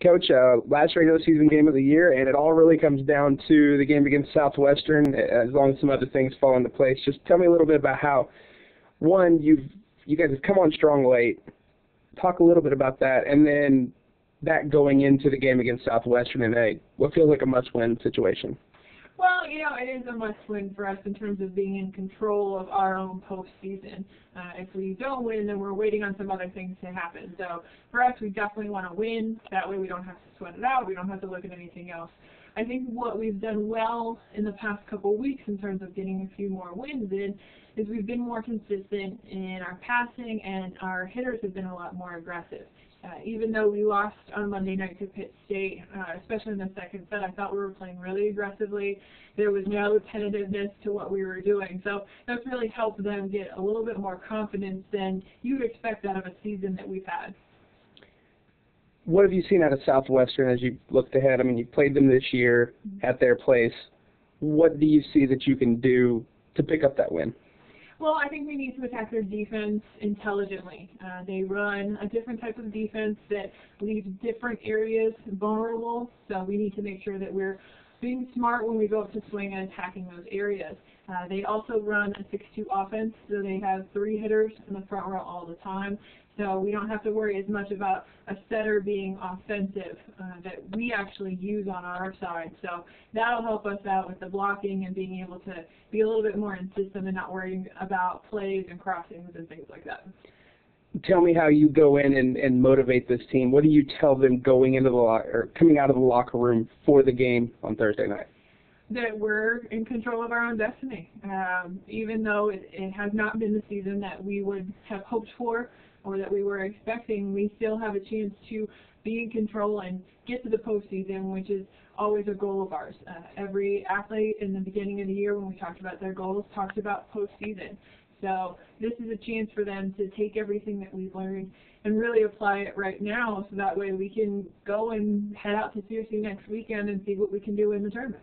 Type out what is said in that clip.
Coach, last regular season game of the year, and it all really comes down to the game against Southwestern, as long as some other things fall into place. Just tell me a little bit about how, one, you guys have come on strong late. Talk a little bit about that, and then that going into the game against Southwestern in what feels like a must-win situation. Well, it is a must-win for us in terms of being in control of our own postseason. If we don't win, then we're waiting on some other things to happen. So for us, we definitely want to win. That way we don't have to sweat it out. We don't have to look at anything else. I think what we've done well in the past couple of weeks in terms of getting a few more wins in is we've been more consistent in our passing, and our hitters have been a lot more aggressive. Even though we lost on Monday night to Pitt State, especially in the second set, I thought we were playing really aggressively. There was no tentativeness to what we were doing. So that's really helped them get a little bit more confidence than you would expect out of a season that we've had. What have you seen out of Southwestern as you looked ahead? I mean, you played them this year at their place. What do you see that you can do to pick up that win? Well, I think we need to attack their defense intelligently. They run a different type of defense that leaves different areas vulnerable, so we need to make sure that we're being smart when we go up to swing and attacking those areas. They also run a 6-2 offense, so they have 3 hitters in the front row all the time. So we don't have to worry as much about a setter being offensive that we actually use on our side. So that'll help us out with the blocking and being able to be a little bit more in system and not worrying about plays and crossings and things like that. Tell me how you go in and motivate this team. What do you tell them going into or coming out of the locker room for the game on Thursday night? That we're in control of our own destiny. Even though it has not been the season that we would have hoped for or that we were expecting, we still have a chance to be in control and get to the postseason, which is always a goal of ours. Every athlete in the beginning of the year when we talked about their goals talked about postseason. So this is a chance for them to take everything that we've learned and really apply it right now, so that way we can go and head out to CSU next weekend and see what we can do in the tournament.